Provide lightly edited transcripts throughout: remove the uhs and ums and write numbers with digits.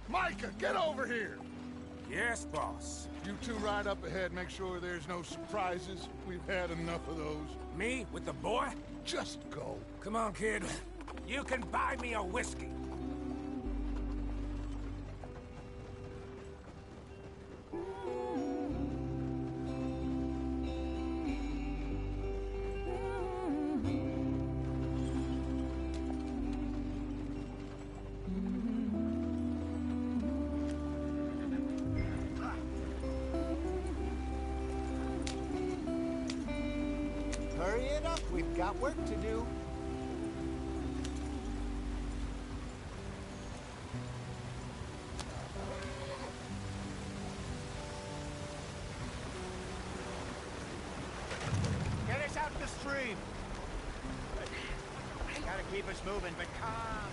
Micah, get over here! Yes, boss. You two ride up ahead, make sure there's no surprises. We've had enough of those. Me with the boy? Just go. Come on, kid. You can buy me a whiskey. Hurry it up, we've got work to do. Get us out the stream. Gotta keep us moving, but calm.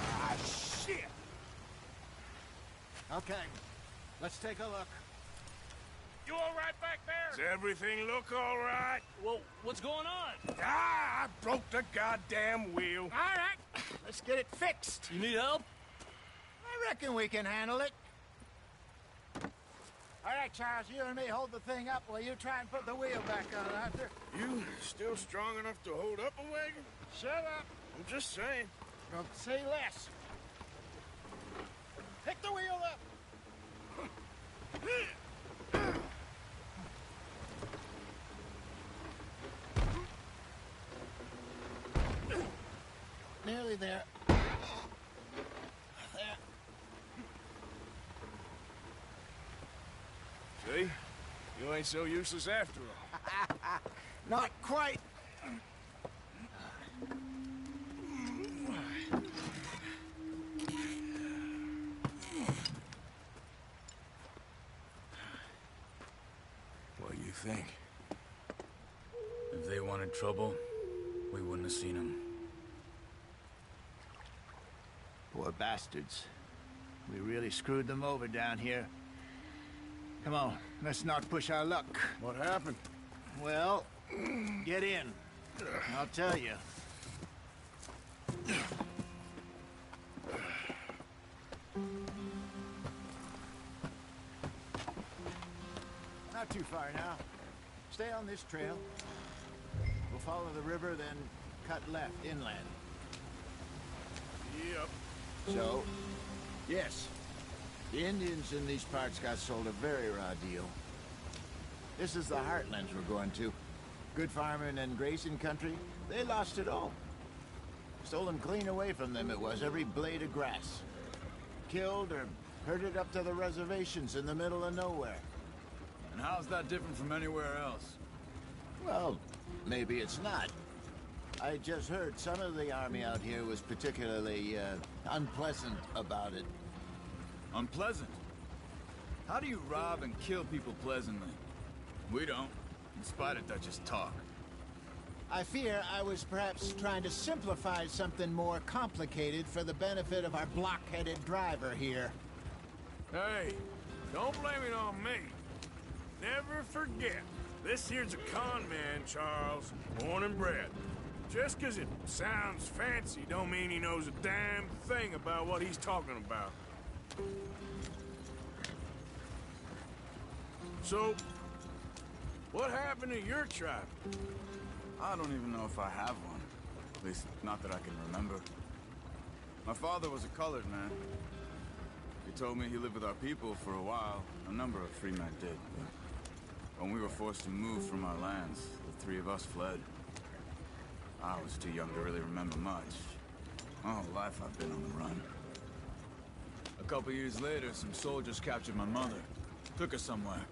Ah, shit! Okay, let's take a look. You all right back there? Does everything look all right? Well, what's going on? Ah, I broke the goddamn wheel. All right, let's get it fixed. You need help? I reckon we can handle it. All right, Charles, you and me hold the thing up while you try and put the wheel back on, Arthur. You still strong enough to hold up a wagon? Shut up. I'm just saying. Don't say less. Pick the wheel up. Nearly there. There. See? You ain't so useless after all. Not quite. What do you think? If they wanted trouble, we wouldn't have seen them. Poor bastards. We really screwed them over down here. Come on, let's not push our luck. What happened? Well, get in. I'll tell you. Not too far now. Stay on this trail. We'll follow the river, then cut left inland. Yep. So, yes, the Indians in these parts got sold a very raw deal. This is the heartlands we're going to. Good farming and grazing country, they lost it all. Stolen clean away from them it was, every blade of grass. Killed or herded up to the reservations in the middle of nowhere. And how's that different from anywhere else? Well, maybe it's not. I just heard some of the army out here was particularly, unpleasant about it. Unpleasant? How do you rob and kill people pleasantly? We don't, in spite of Dutch's talk. I fear I was perhaps trying to simplify something more complicated for the benefit of our block-headed driver here. Hey, don't blame it on me. Never forget, this here's a con man, Charles, born and bred. Just 'cause it sounds fancy don't mean he knows a damn thing about what he's talking about. So, what happened to your tribe? I don't even know if I have one. At least, not that I can remember. My father was a colored man. He told me he lived with our people for a while. A number of free men did. But when we were forced to move from our lands, the three of us fled. I was too young to really remember much. My whole life I've been on the run. A couple years later, some soldiers captured my mother. Took her somewhere.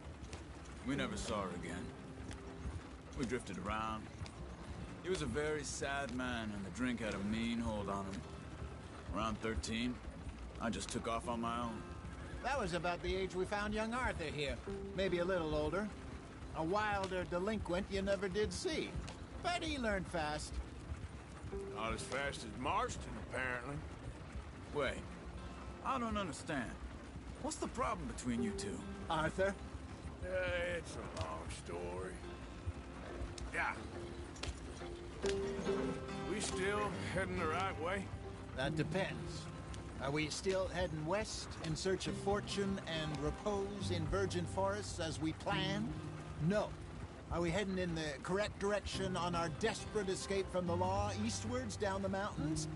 We never saw her again. We drifted around. He was a very sad man, and the drink had a mean hold on him. Around 13, I just took off on my own. That was about the age we found young Arthur here. Maybe a little older. A wilder delinquent you never did see. But he learned fast. Not as fast as Marston, apparently. Wait, I don't understand. What's the problem between you two? Arthur? It's a long story. Yeah. We still heading the right way? That depends. Are we still heading west in search of fortune and repose in virgin forests as we planned? No. Are we heading in the correct direction on our desperate escape from the law eastwards down the mountains?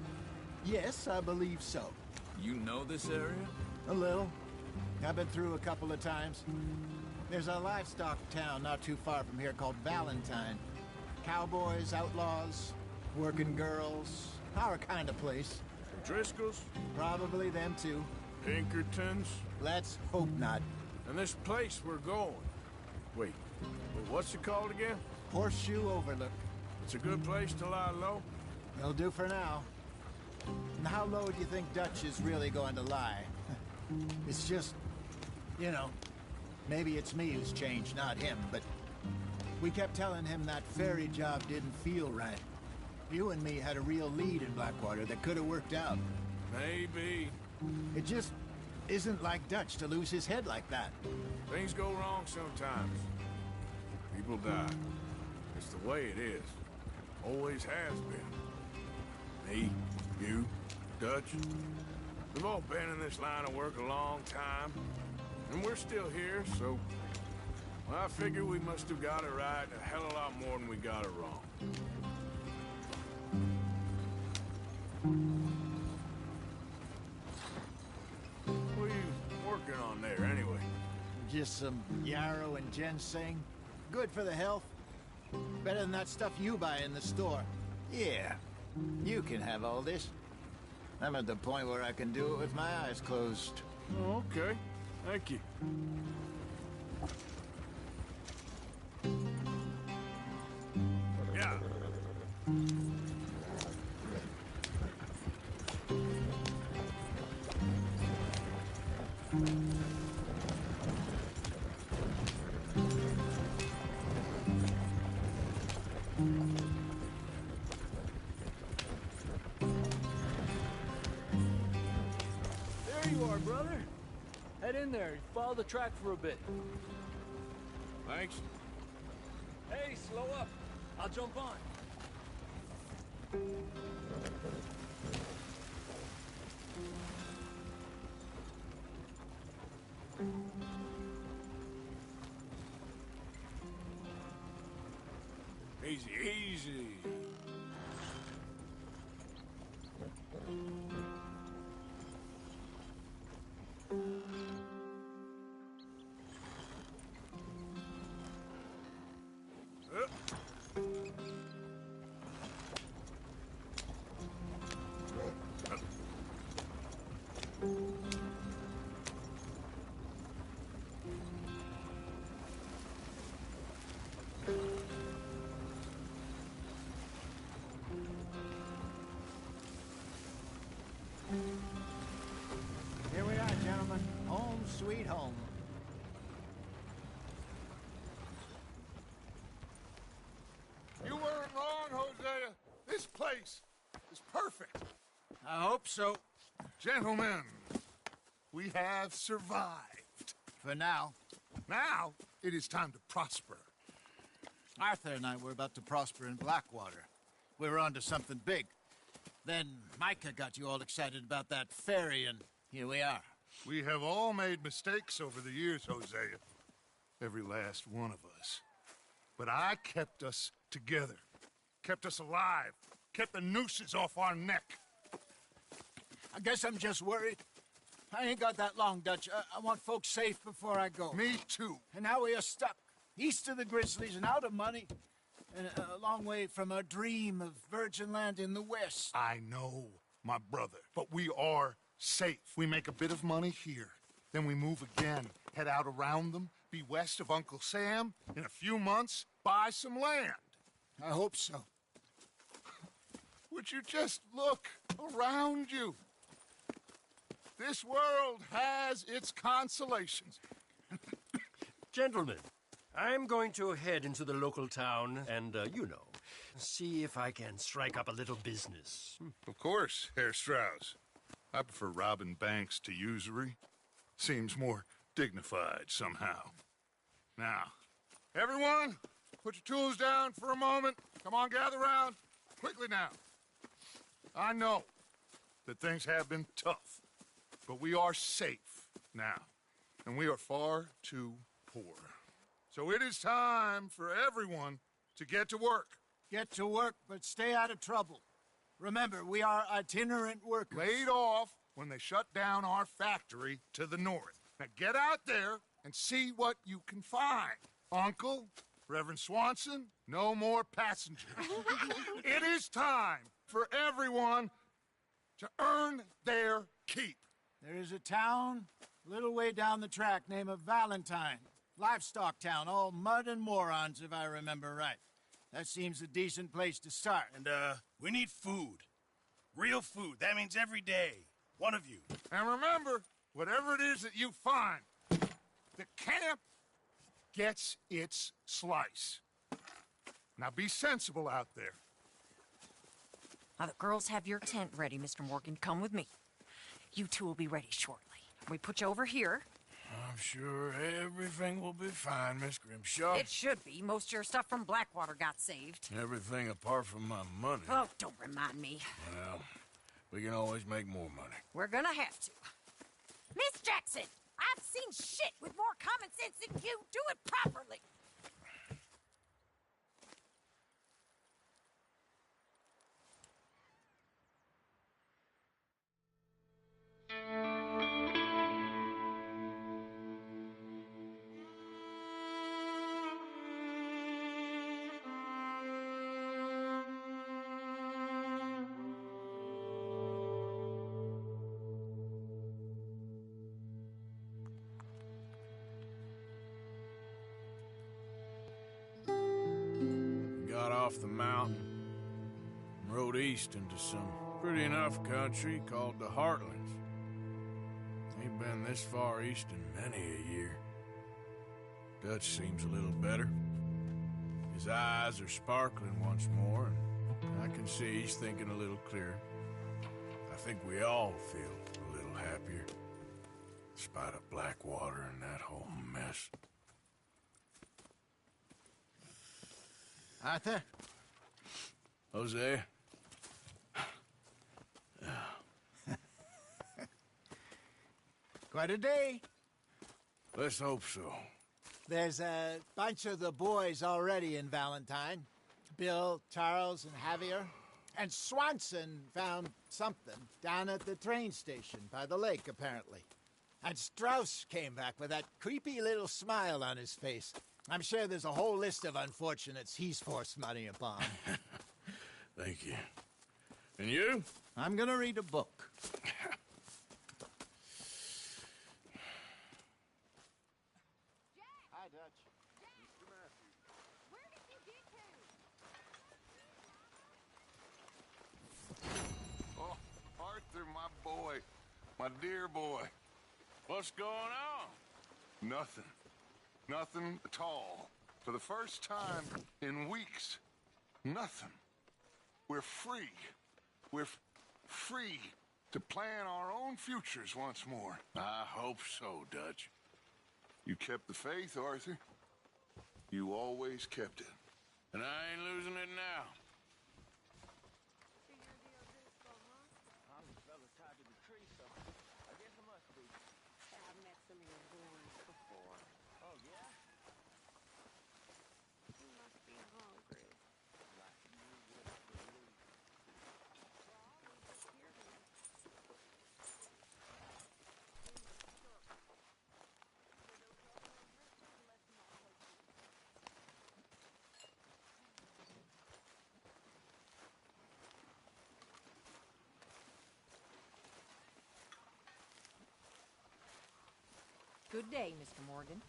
Yes, I believe so. You know this area? A little. I've been through a couple of times. There's a livestock town not too far from here called Valentine. Cowboys, outlaws, working girls, our kind of place. Driscoll's? Probably them too. Pinkertons? Let's hope not. And this place we're going. Wait, what's it called again? Horseshoe Overlook. It's a good place to lie low? It'll do for now. And how low do you think Dutch is really going to lie? It's just, you know, maybe it's me who's changed, not him, but we kept telling him that ferry job didn't feel right. You and me had a real lead in Blackwater that could have worked out. Maybe. It just isn't like Dutch to lose his head like that. Things go wrong sometimes. People die. It's the way it is. Always has been. Me, you, Dutch. We've all been in this line of work a long time. And we're still here, so... Well, I figure we must have got it right a hell of a lot more than we got it wrong. What are you working on there, anyway? Just some yarrow and ginseng. Good for the health. Better than that stuff you buy in the store. Yeah, you can have all this. I'm at the point where I can do it with my eyes closed. Oh, okay. Thank you. Yeah. There you are, brother. Head in there. Follow the track for a bit. Thanks. Hey, slow up. I'll jump on. Easy, easy. Here we are, gentlemen. Home sweet home. You weren't wrong, Hosea. This place is perfect. I hope so. Gentlemen, we have survived. For now. Now, it is time to prosper. Arthur and I were about to prosper in Blackwater. We were onto something big. Then Micah got you all excited about that ferry, and here we are. We have all made mistakes over the years, Hosea. Every last one of us. But I kept us together. Kept us alive. Kept the nooses off our neck. I guess I'm just worried. I ain't got that long, Dutch. I want folks safe before I go. Me too. And now we are stuck, east of the Grizzlies and out of money, and a long way from our dream of virgin land in the west. I know, my brother. But we are safe. We make a bit of money here. Then we move again, head out around them, be west of Uncle Sam. In a few months, buy some land. I hope so. Would you just look around you? This world has its consolations. Gentlemen, I'm going to head into the local town and, see if I can strike up a little business. Of course, Herr Strauss. I prefer robbing banks to usury. Seems more dignified somehow. Now, everyone, put your tools down for a moment. Come on, gather round. Quickly now. I know that things have been tough. but we are safe now, and we are far too poor. So it is time for everyone to get to work. Get to work, but stay out of trouble. Remember, we are itinerant workers. Laid off when they shut down our factory to the north. Now get out there and see what you can find. Uncle, Reverend Swanson, no more passengers. It is time for everyone to earn their keep. There is a town a little way down the track named Valentine. Livestock town, all mud and morons, if I remember right. That seems a decent place to start. And, we need food. Real food. That means every day. One of you. And remember, whatever it is that you find, the camp gets its slice. Now be sensible out there. Now, the girls have your tent ready, Mr. Morgan. Come with me. You two will be ready shortly. We put you over here. I'm sure everything will be fine, Miss Grimshaw. It should be. Most of your stuff from Blackwater got saved. Everything apart from my money. Oh, don't remind me. Well, we can always make more money. We're gonna have to. Miss Jackson, I've seen shit with more common sense than you. Do it properly. Got off the mountain and rode east into some pretty enough country called the Heartlands. Ain't been this far east in many a year. Dutch seems a little better. His eyes are sparkling once more, and I can see he's thinking a little clearer. I think we all feel a little happier, in spite of Blackwater and that whole mess. Arthur? Jose? Quite a day. Let's hope so. There's a bunch of the boys already in Valentine. Bill, Charles, and Javier. And Swanson found something down at the train station by the lake, apparently. And Strauss came back with that creepy little smile on his face. I'm sure there's a whole list of unfortunates he's forced money upon. Thank you. And you? I'm gonna read a book. Hi, Dutch. Where did you get to? Oh, Arthur, my boy. My dear boy. What's going on? Nothing. Nothing at all. For the first time in weeks. Nothing. We're free. We're free to plan our own futures once more. I hope so, Dutch. You kept the faith, Arthur. You always kept it. And I ain't losing it now. I've met some of your boys before. Oh, yeah? You must be hungry. Good day, Mr. Morgan.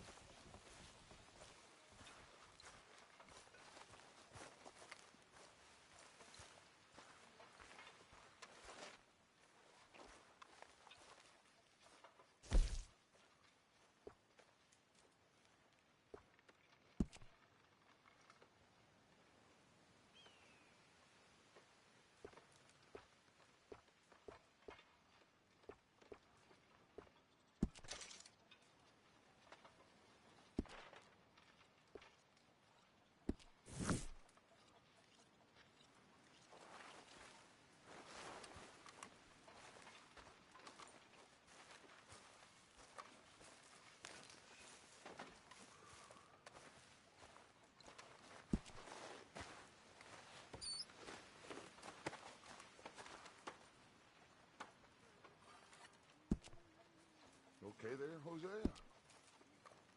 okay there, Jose?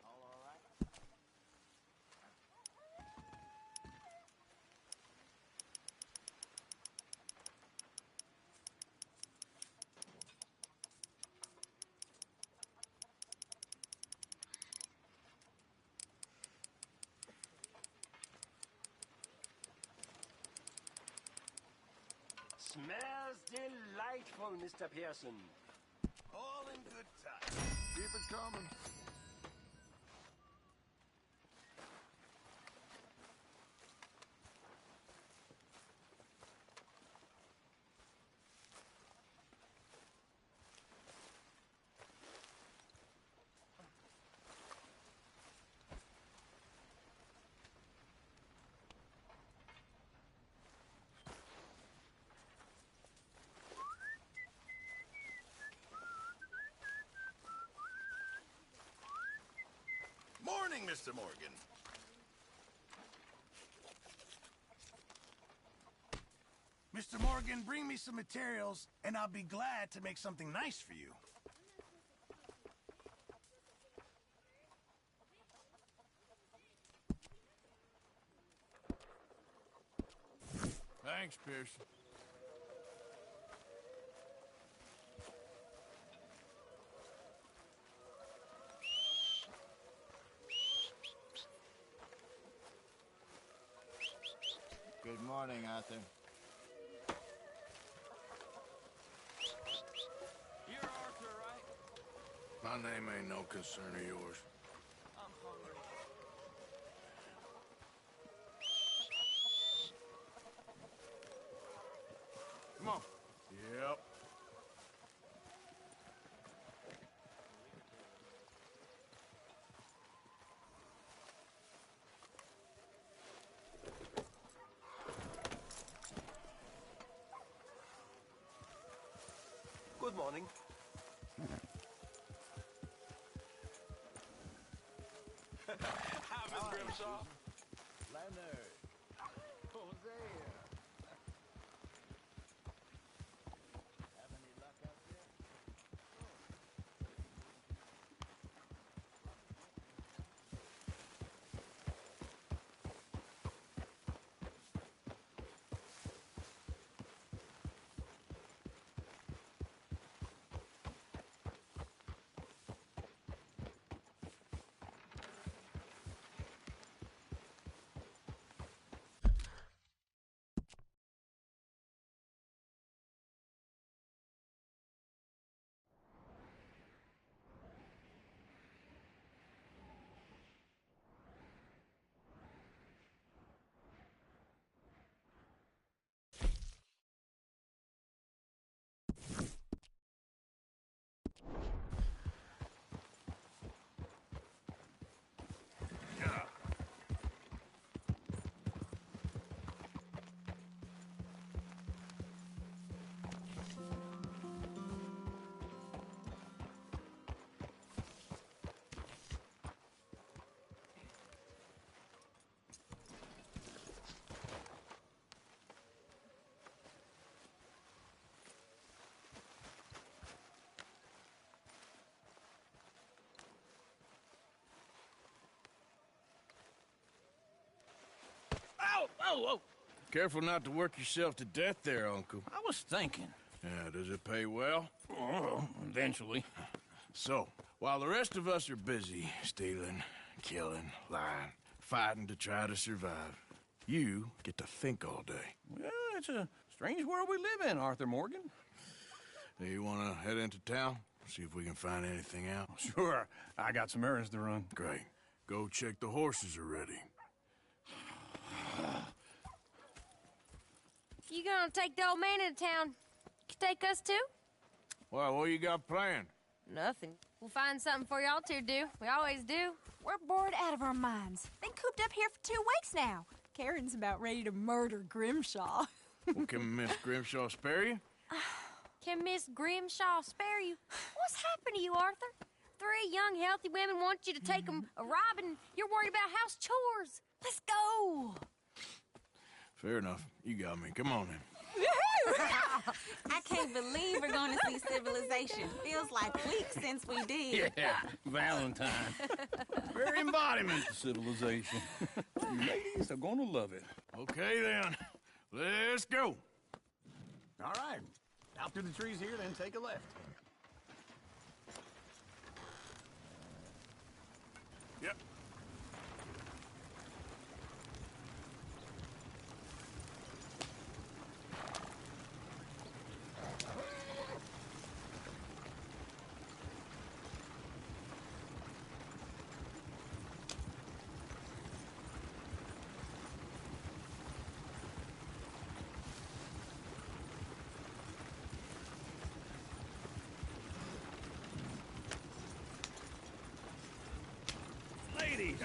All right. Smells delightful, Mr. Pearson. All in good time. Keep it coming. Morning, Mr. Morgan. Mr. Morgan, bring me some materials, and I'll be glad to make something nice for you. Thanks, Pearson. Good morning, Arthur. You're Arthur, right? My name ain't no concern of yours. I'm hungry. Come on. Yep. Good morning. Hi, Miss Grimshaw. Leonard. Hosea. Have any luck out there? Oh! Careful not to work yourself to death there, Uncle. I was thinking. Yeah, does it pay well? Oh, eventually. So, while the rest of us are busy stealing, killing, lying, fighting to try to survive, you get to think all day. Well, it's a strange world we live in, Arthur Morgan. Hey, you want to head into town? See if we can find anything out? Sure, I got some errands to run. Great. Go check the horses are ready. You gonna take the old man into town? You take us too? Well, what you got planned? Nothing. We'll find something for y'all to do. We always do. We're bored out of our minds. Been cooped up here for 2 weeks now. Karen's about ready to murder Grimshaw. Well, can Miss Grimshaw spare you? Can Miss Grimshaw spare you? What's happened to you, Arthur? 3 young, healthy women want you to take them a robbing. You're worried about house chores. Let's go. Fair enough. You got me. Come on then. I can't believe we're going to see civilization. Feels like weeks since we did. Yeah, Valentine. Very embodiment of civilization. Ladies are gonna love it. Okay, then. Let's go. All right. Out through the trees here, then take a left. Yep. Ladies,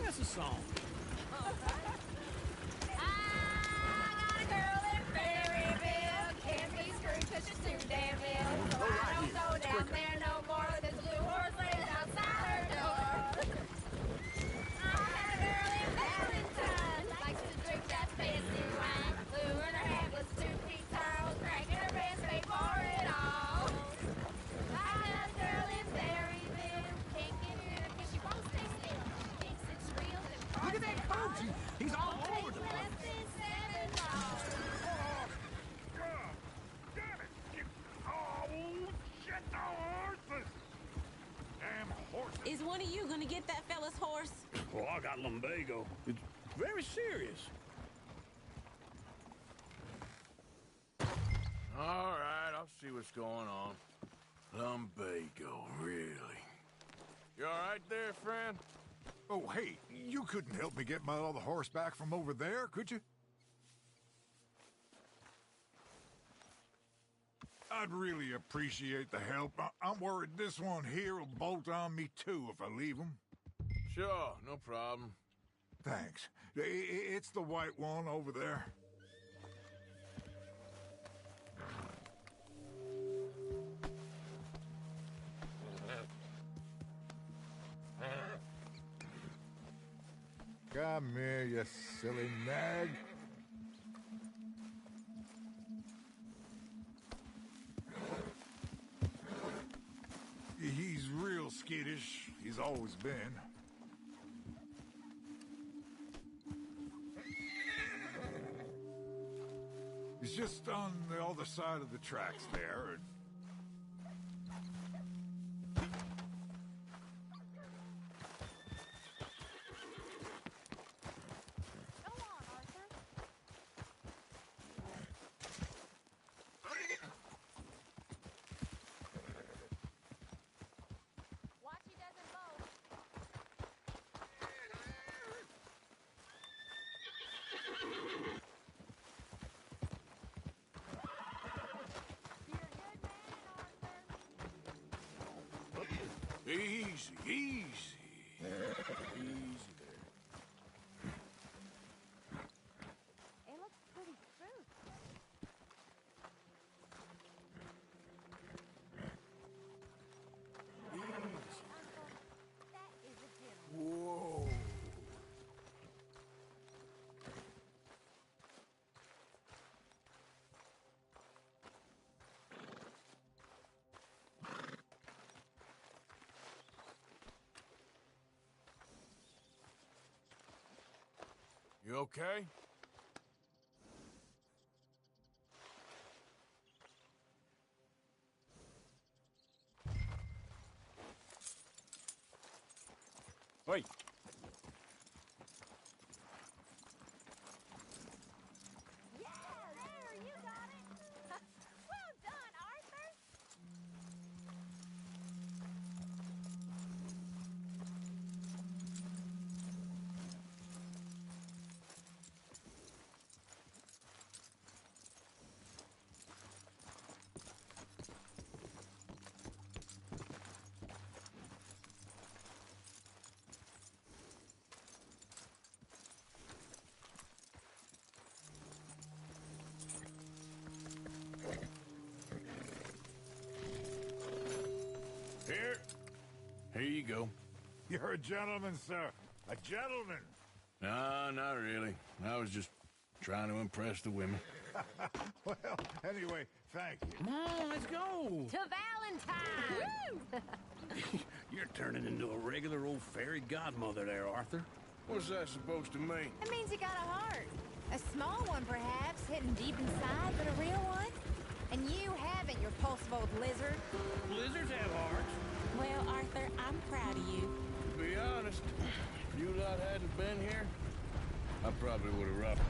that's a song. I got a girl in Berryville. Can't be screwed 'cause she's too damn ill. So I don't go down there no more. There's a blue horse laid outside her door. I had a girl in Valentine. Likes to drink that fancy wine. Blue in her hat was 2 feet tall. Cracking her breast, paid for it all. I got a girl in Berryville. Can't get her 'cause she won't stay still. She thinks it's real. Look at that coach! He's all over the place. Damn it! Oh, shit, no horses! Damn horses! Is one of you going to get that fella's horse? Well, I got lumbago. It's very serious. All right, I'll see what's going on. Lumbago, really? You all right there, friend? Oh, hey, you couldn't help me get my other horse back from over there, could you? I'd really appreciate the help. I'm worried this one here will bolt on me too if I leave him. Sure, no problem. Thanks. It's the white one over there. Come here, you silly nag. He's real skittish. He's always been. He's just on the other side of the tracks there. Watch he doesn't bolt. You're a good man, Arthur. Easy, easy. Easy there. It looks pretty smooth. That is a gentleman. Whoa. You okay? Wait. Yeah, there, you got it. Well done, Arthur. Here you go. You're a gentleman, sir. A gentleman. No, not really. I was just trying to impress the women. Well, anyway, thank you. Come on, let's go. To Valentine! You're turning into a regular old fairy godmother there, Arthur. What's that supposed to mean? It means you got a heart. A small one, perhaps, hidden deep inside, but a real one. And you haven't, you repulsive old lizard. Lizards have hearts. Well, Arthur, I'm proud of you. To be honest, if you lot hadn't been here, I probably would have robbed.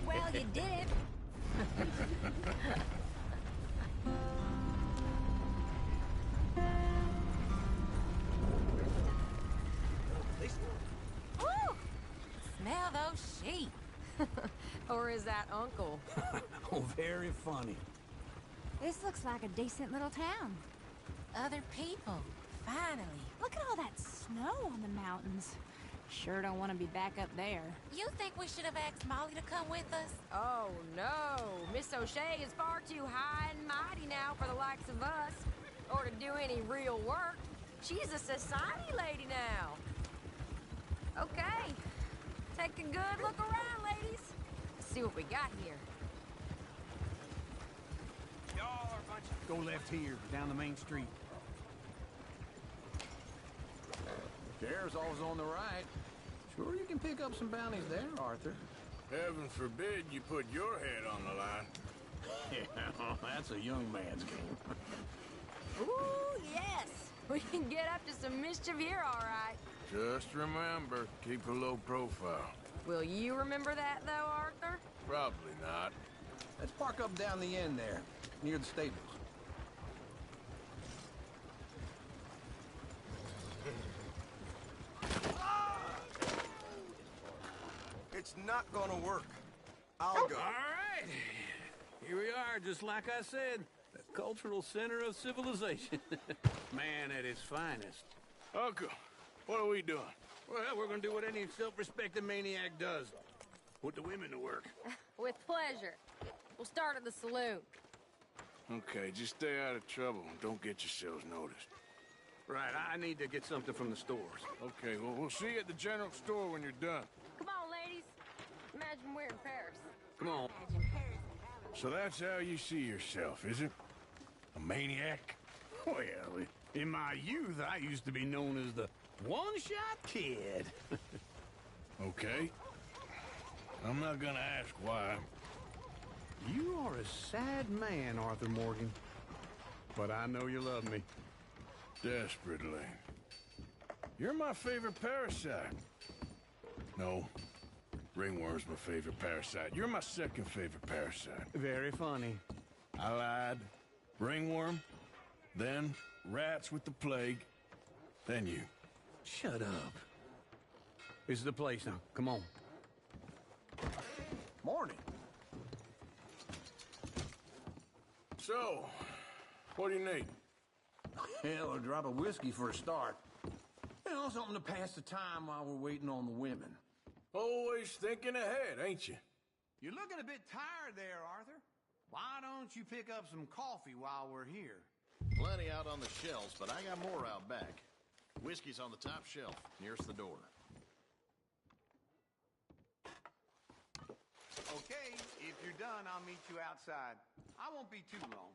Well, you did it. Woo! Smell those sheep. Or is that Uncle? Oh, very funny. This looks like a decent little town. Other people, finally. Look at all that snow on the mountains. Sure don't want to be back up there. You think we should have asked Molly to come with us? Oh, no. Miss O'Shea is far too high and mighty now for the likes of us. Or to do any real work. She's a society lady now. Okay. Take a good look around, ladies. Let's see what we got here. Y'all are a bunch of... Go left here, down the main street. Care's always on the right. Sure you can pick up some bounties there, Arthur. Heaven forbid you put your head on the line. Yeah, that's a young man's game. Ooh, yes. We can get up to some mischief here, all right. Just remember, keep a low profile. Will you remember that, though, Arthur? Probably not. Let's park up down the end there, near the stables. It's not gonna work. I'll go. All right. Here we are, just like I said. The cultural center of civilization. Man at its finest. Uncle, what are we doing? Well, we're gonna do what any self-respecting maniac does. Put the women to work. With pleasure. We'll start at the saloon. Okay, just stay out of trouble and don't get yourselves noticed. Right, I need to get something from the stores. Okay, well, we'll see you at the general store when you're done. Come on, ladies. Imagine we're in Paris. Come on. So that's how you see yourself, is it? A maniac? Well, in my youth, I used to be known as the one-shot kid. Okay. I'm not gonna ask why. You are a sad man, Arthur Morgan. But I know you love me. Desperately. You're my favorite parasite. No. Ringworm's my favorite parasite. You're my second favorite parasite. Very funny. I lied. Ringworm, then rats with the plague, then you. Shut up. This is the place now. Come on. Morning. So, what do you need? Hell, a drop of whiskey for a start. You know, something to pass the time while we're waiting on the women. Always thinking ahead, ain't you? You're looking a bit tired there, Arthur. Why don't you pick up some coffee while we're here? Plenty out on the shelves, but I got more out back. Whiskey's on the top shelf, nearest the door. Okay, if you're done, I'll meet you outside. I won't be too long.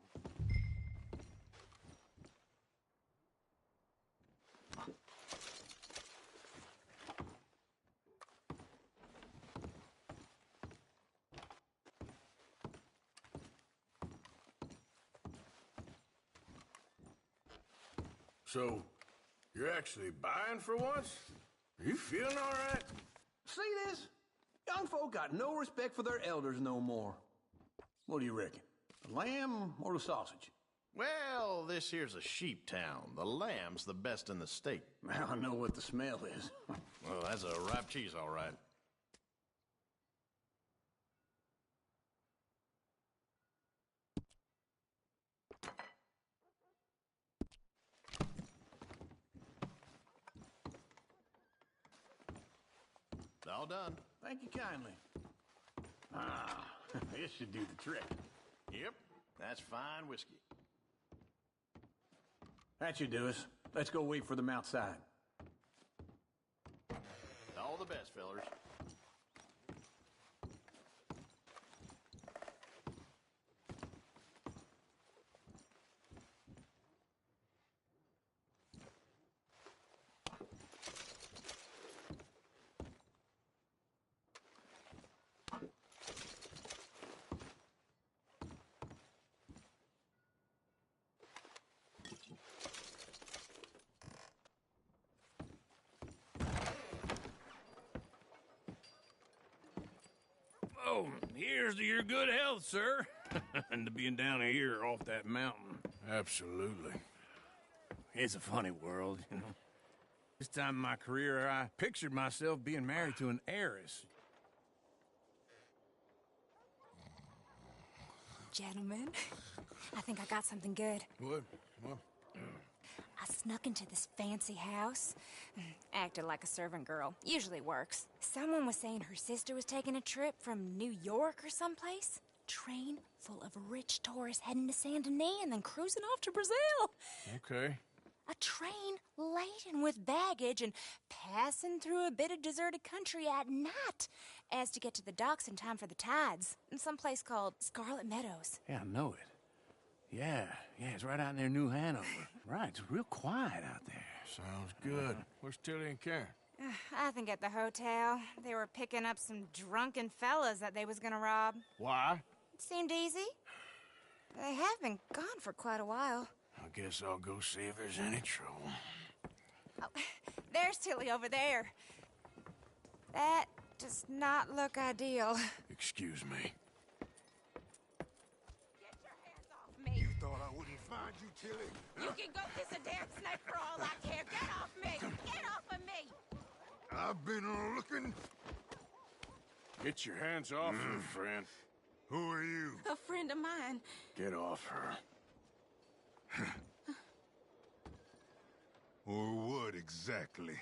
So, you're actually buying for once? Are you feeling all right? See this? Young folk got no respect for their elders no more. What do you reckon? The lamb or the sausage? Well, this here's a sheep town. The lamb's the best in the state. Now I know what the smell is. Well, that's a ripe cheese, all right. All done. Thank you kindly. Ah, this should do the trick. Yep, that's fine whiskey. That should do us. Let's go wait for them outside. All All the best, fellers. Oh, here's to your good health, sir. And to being down here off that mountain. Absolutely. It's a funny world, you know. This time in my career, I pictured myself being married to an heiress. Gentlemen, I think I got something good. What? What? I snuck into this fancy house. Acted like a servant girl. Usually works. Someone was saying her sister was taking a trip from New York or someplace. Train full of rich tourists heading to Saint Denis and then cruising off to Brazil. Okay. A train laden with baggage and passing through a bit of deserted country at night as to get to the docks in time for the tides in some place called Scarlet Meadows. Yeah, I know it. Yeah, it's right out near New Hanover. Right, it's real quiet out there. Sounds good. Where's Tilly and Karen? I think at the hotel. They were picking up some drunken fellas that they was gonna rob. Why? It seemed easy. They have been gone for quite a while. I guess I'll go see if there's any trouble. Oh, there's Tilly over there. That does not look ideal. Excuse me. Get your hands off me. You thought I wouldn't find you, Tilly? You can go kiss a damn snake for all I care. Get off me! Get off of me! I've been looking. Get your hands off her, friend. Who are you? A friend of mine. Get off her. Or what exactly?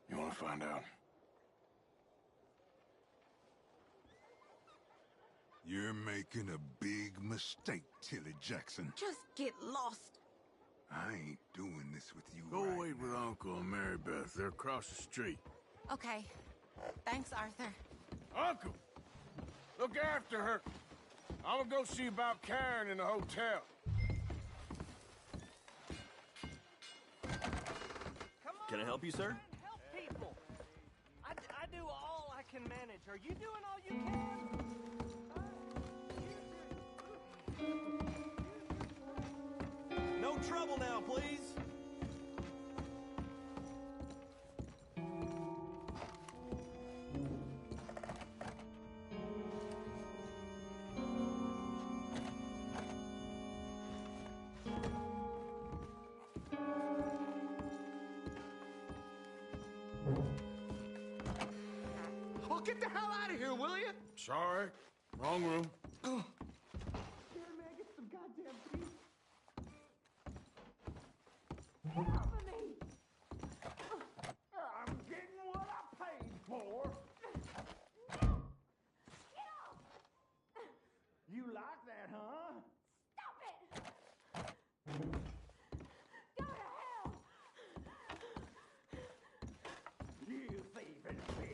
You want to find out? You're making a big mistake, Tilly Jackson. Just get lost. I ain't doing this with you. Go right wait with now. Uncle and Mary Beth. They're across the street. Okay. Thanks, Arthur. Uncle! Look after her. I'm gonna go see about Karen in the hotel. Can I help you, sir? Help people. I do all I can manage. Are you doing all you can? No trouble now, please. Oh, get the hell out of here, will you? Sorry. Wrong room. I'm getting what I paid for. You like that, huh? Stop it! Go to hell! You thieving bitch.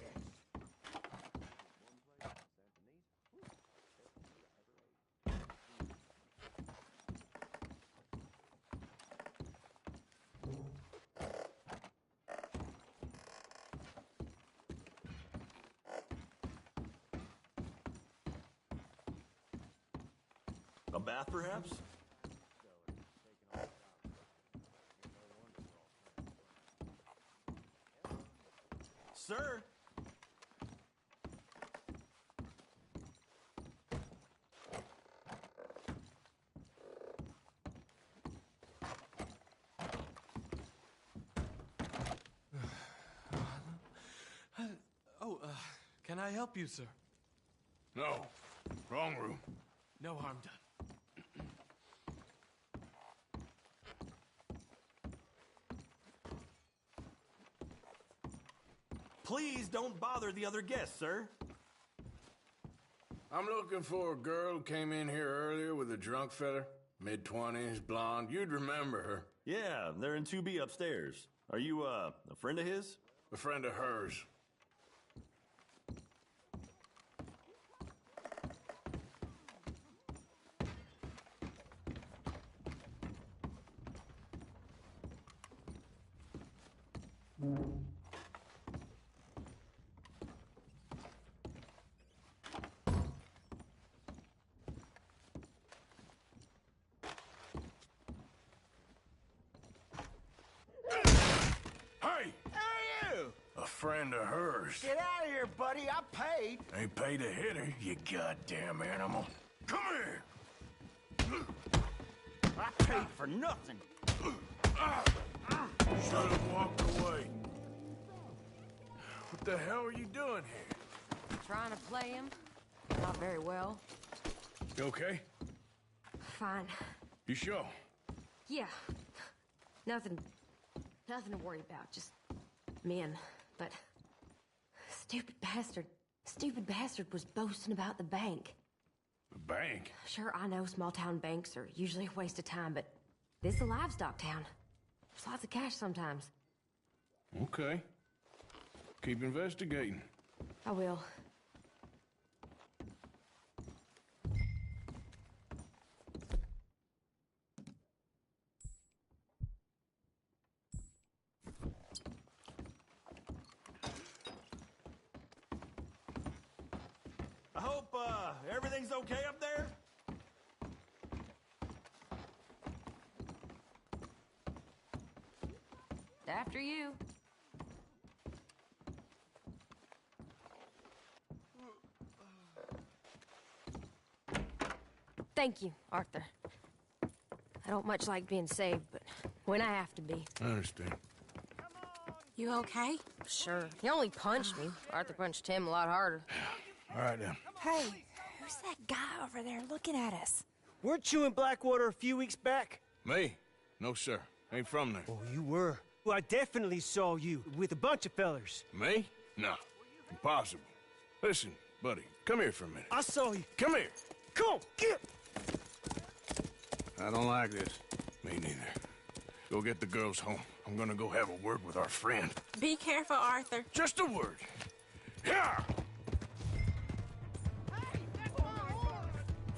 A bath, perhaps? Sir? Can I help you, sir? No. Wrong room. No harm done. Please don't bother the other guests, sir. I'm looking for a girl who came in here earlier with a drunk fella. Mid-20s, blonde. You'd remember her. Yeah, they're in 2B upstairs. Are you, a friend of his? A friend of hers. A friend of hers. Get out of here, buddy. I paid. Ain't paid to hit her, you goddamn animal. Come here! I paid for nothing. Should have walked away. What the hell are you doing here? Trying to play him. Not very well. You okay? Fine. You sure? Yeah. Nothing to worry about. Just men. But stupid bastard was boasting about the bank. The bank? Sure, I know small town banks are usually a waste of time, but this is a livestock town. There's lots of cash sometimes. Okay. Keep investigating. I will. I hope, everything's okay up there? After you. Thank you, Arthur. I don't much like being saved, but when I have to be. I understand. You okay? Sure. He only punched me. Arthur punched him a lot harder. All right, then. Hey, who's that guy over there looking at us? Weren't you in Blackwater a few weeks back? Me? No, sir. Ain't from there. Oh, you were. Well, I definitely saw you with a bunch of fellers. Me? No. Impossible. Listen, buddy, come here for a minute. I saw you. Come here. Come on, get! I don't like this. Me neither. Go get the girls home. I'm gonna go have a word with our friend. Be careful, Arthur. Just a word. Yeah!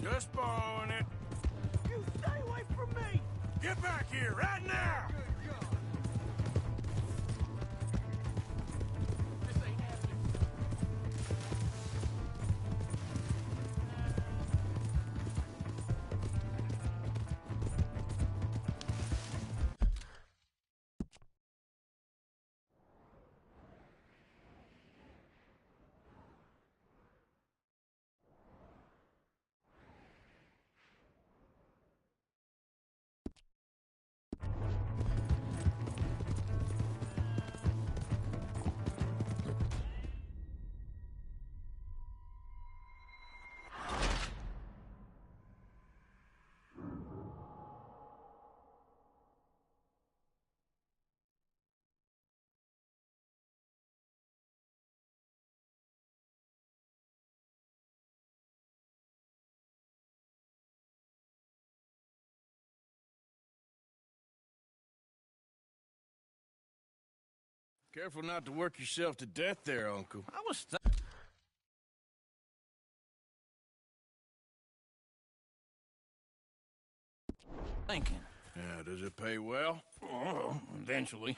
Just borrowing it. You stay away from me! Get back here right now! Careful not to work yourself to death there, Uncle. I was thinking. Yeah, does it pay well? Oh, eventually.